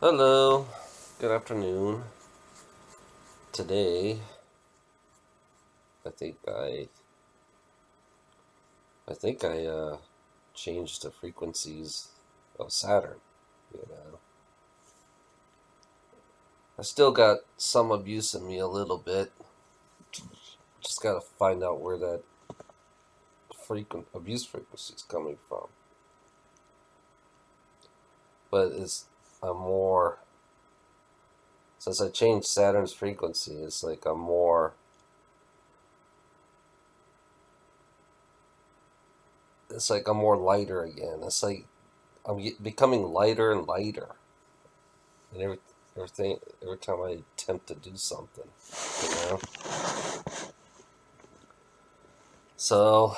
Hello, good afternoon. Today, I think I changed the frequencies of Saturn. You know, I still got some abuse in me a little bit. Just got to find out where that frequent abuse frequency is coming from. But it's a more since I changed Saturn's frequency, it's like a more. It's like I'm more lighter again. It's like becoming lighter and lighter. And every time I attempt to do something, you know. So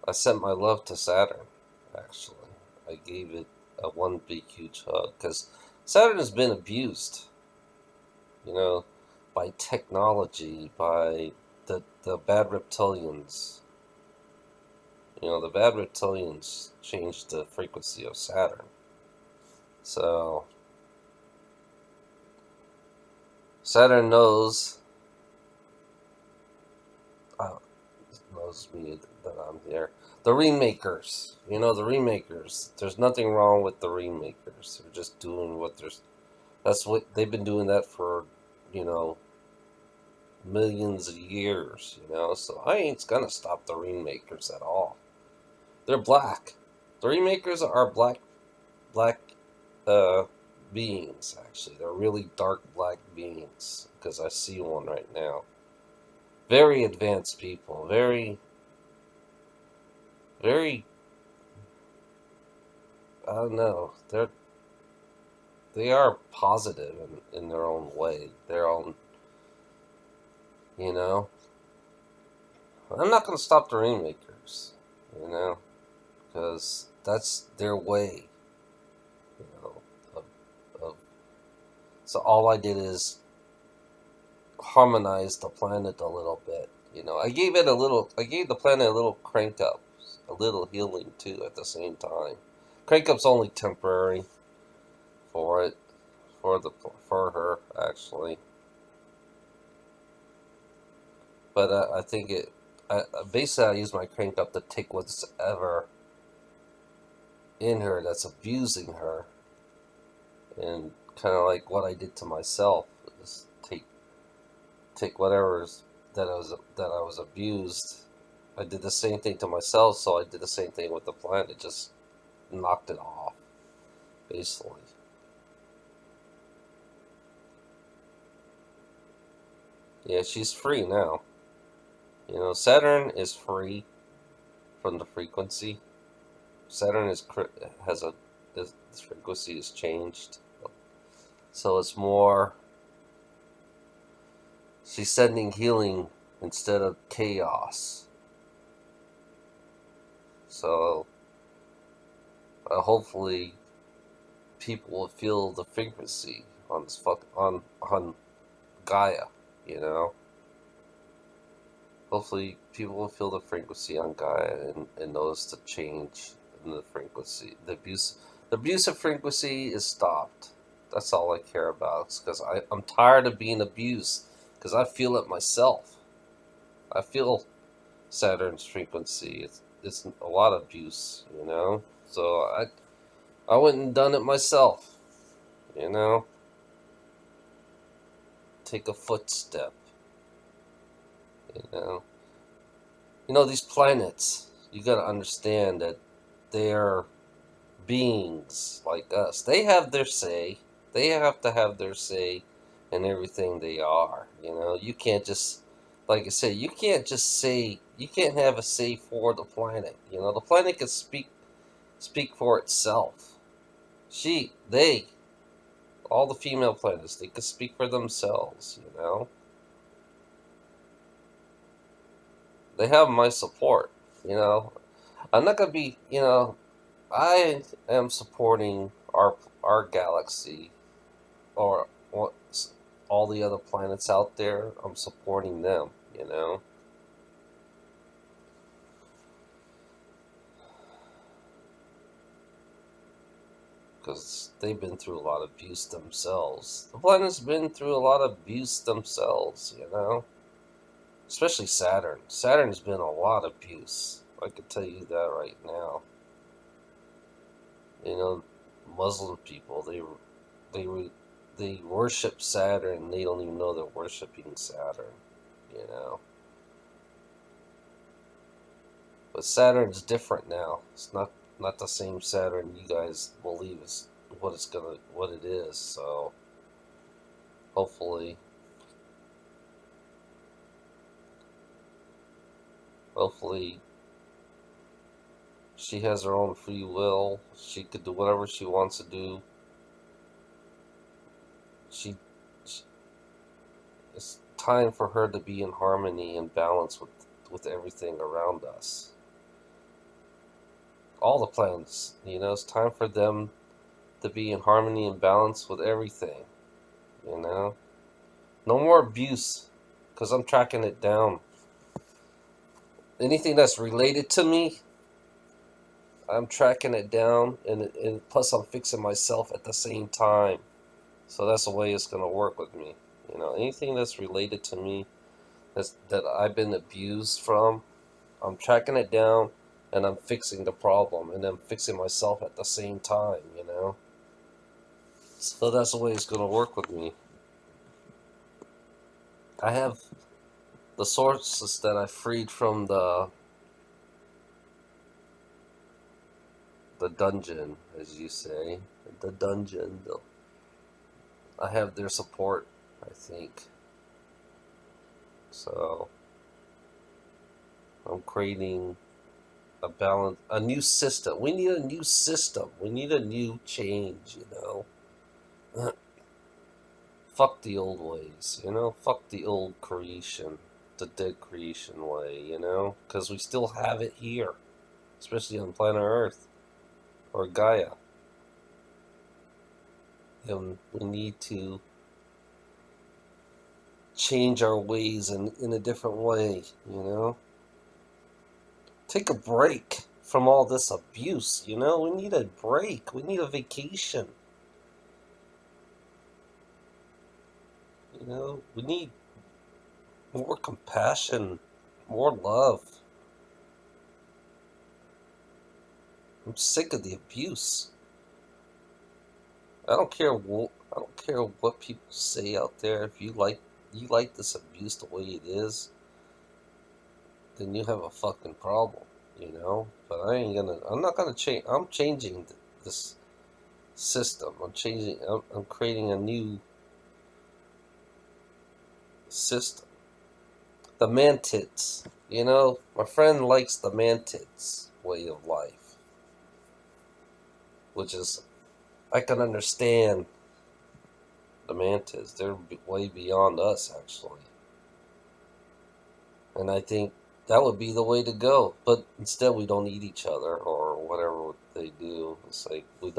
I sent my love to Saturn. Actually, I gave it a one big huge hug because Saturn has been abused, you know, by technology, by the bad reptilians. You know, the bad reptilians changed the frequency of Saturn. So Saturn uh, knows me that I'm here. The Remakers, the Remakers. There's nothing wrong with the Remakers. They're just doing what there's. That's what they've been doing that for, you know, millions of years. So I ain't gonna stop the Remakers at all. They're black. The Remakers are black, uh, beings. Actually, they're really dark black beings because I see one right now. Very advanced people. Very. I don't know. They are positive in their own way. Their own, you know. I'm not gonna stop the Rainmakers, you know, because that's their way, you know. Of so all I did is harmonize the planet a little bit. I gave the planet a little crank up, a little healing too at the same time. Crank up's only temporary for it, for her actually, but I think it. Basically, I use my crank up to take what's ever in her that's abusing her, and kind of like what I did to myself is take whatever's that I was abused. I did the same thing to myself, so I did the same thing with the planet. Just knocked it off, basically. Yeah, she's free now. Saturn is free from the frequency. Saturn is has a this frequency is changed, so it's more. She's sending healing instead of chaos. So hopefully people will feel the frequency on this on Gaia. You know, hopefully people will feel the frequency on Gaia and notice the change in the frequency. The abuse of frequency is stopped. That's all I care about. Because I'm tired of being abused. Because I feel it myself. I feel Saturn's frequency. It's a lot of abuse. So I went and done it myself. You know, take a footstep. You know, these planets. You got to understand that they're beings like us. They have their say. They have to have their say in everything they are. You can't just, like I said, you can't have a say for the planet. The planet can speak for itself. They, all the female planets, they can speak for themselves. They have my support. You know, I'm not gonna be. I am supporting our galaxy or all the other planets out there. I'm supporting them. because they've been through a lot of abuse themselves. The planet's been through a lot of abuse themselves, you know? Especially Saturn. Saturn's been a lot of abuse. I can tell you that right now. You know, Muslim people, they worship Saturn. They don't even know they're worshiping Saturn, you know? But Saturn's different now. It's not the same Saturn you guys believe is what it is. So hopefully she has her own free will. She could do whatever she wants to do. She it's time for her to be in harmony and balance with everything around us. All the planets, you know, it's time for them to be in harmony and balance with everything, you know. No more abuse, because I'm tracking it down. Anything that's related to me, I'm tracking it down, and plus I'm fixing myself at the same time. So that's the way it's going to work with me. You know, anything that's related to me that I've been abused from, I'm tracking it down, and I'm fixing the problem, and I'm fixing myself at the same time, you know. So that's the way it's going to work with me. I have the sources that I freed from the dungeon, as you say. The dungeon. I have their support, I think. So I'm creating a new system. We need a new system. We need a new change, you know. Fuck the old ways, you know? Fuck the old creation, the dead creation way, you know? Because we still have it here, especially on planet Earth or Gaia. And we need to change our ways in a different way, you know? Take a break from all this abuse, you know? We need a break. We need a vacation. You know, we need more compassion, more love. I'm sick of the abuse. I don't care what people say out there. If you like this abuse the way it is, then you have a fucking problem, you know? But I'm not gonna change. I'm changing this system. I'm creating a new system. The Mantids, you know? My friend likes the Mantids way of life, which is, I can understand the Mantids. They're way beyond us, actually. And I think that would be the way to go. But instead, we don't eat each other or whatever they do. It's like we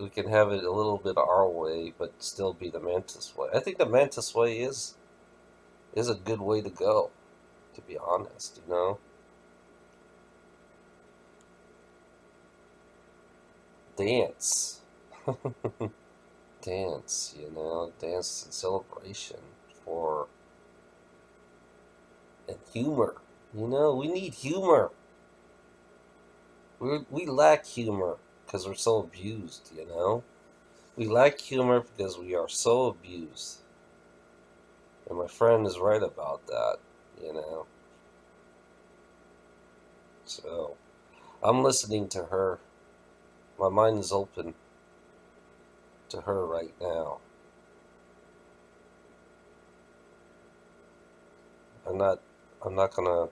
can have it a little bit our way, but still be the Mantis way. I think the Mantis way is a good way to go, to be honest, you know? Dance. Dance, you know? Dance and celebration for... and humor. You know, we need humor. We lack humor because we're so abused, you know? We lack humor because we are so abused. And my friend is right about that, you know? So, I'm listening to her. My mind is open to her right now. I'm not gonna...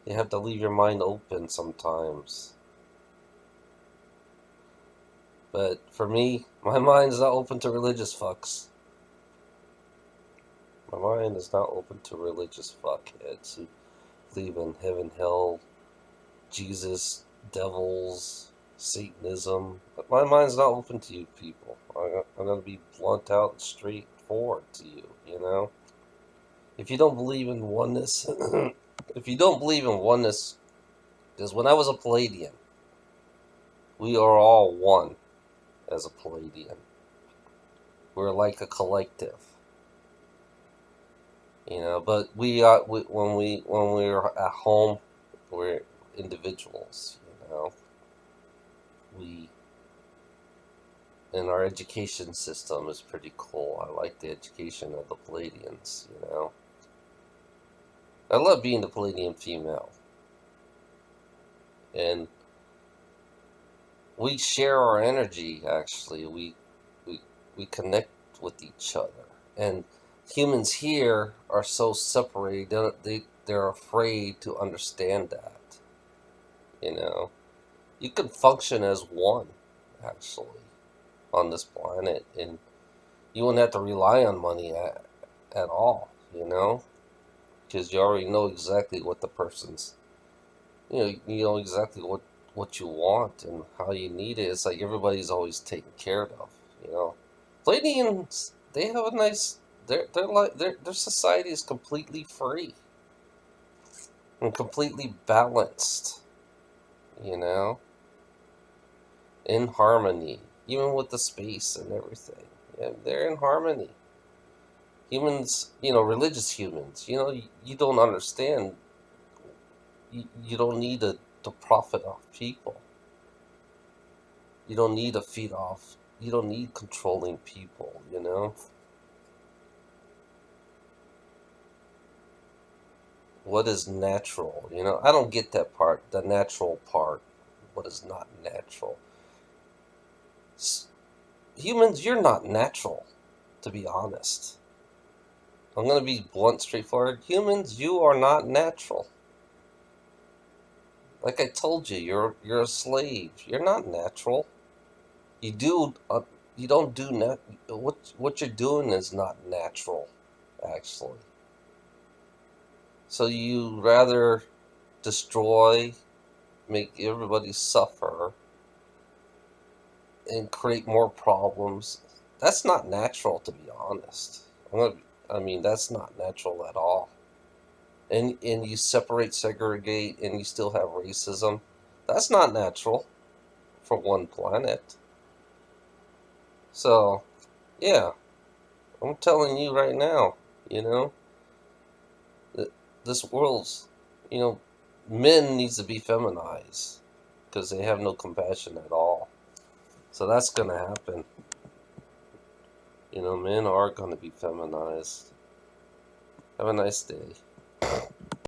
You have to leave your mind open sometimes. But for me, my mind's not open to religious fucks. My mind is not open to religious fuckheads who believe in heaven, hell, Jesus, devils, Satanism. But my mind's not open to you people. I'm going to be blunt out and straightforward to you, you know? If you don't believe in oneness, because when I was a Palladian, We are all one as a Pleiadian. We're like a collective, you know. But when we're at home, we're individuals, you know. We And our education system is pretty cool. I like the education of the Pleiadians, you know. I love being the Pleiadian female, and we share our energy. Actually, we we connect with each other, and humans here are so separated. They're afraid to understand that. You know, you can function as one, actually, on this planet, and you wouldn't have to rely on money at all. You know, because you already know exactly what the person's. You know exactly what you want and how you need it. It's like everybody's always taken care of. You know, Pleiadians, they have a nice. Their society is completely free and completely balanced. You know, in harmony, even with the space and everything. Yeah, they're in harmony. Humans, you know, religious humans. You know, you don't understand. You don't need to profit off people. You don't need to feed off. You don't need controlling people, you know? What is natural, you know? I don't get that part, the natural part. What is not natural? Humans, you're not natural, to be honest. I'm going to be blunt, straightforward. Humans, you are not natural. Like I told you, you're a slave. You're not natural. You do you don't do what you're doing is not natural, actually. So you rather destroy, make everybody suffer, and create more problems. That's not natural, to be honest. I mean, that's not natural at all. And you separate, segregate, and you still have racism. That's not natural for one planet. So, yeah, I'm telling you right now, you know, that this world's, you know, men needs to be feminized because they have no compassion at all. So that's going to happen. You know, men are going to be feminized. Have a nice day.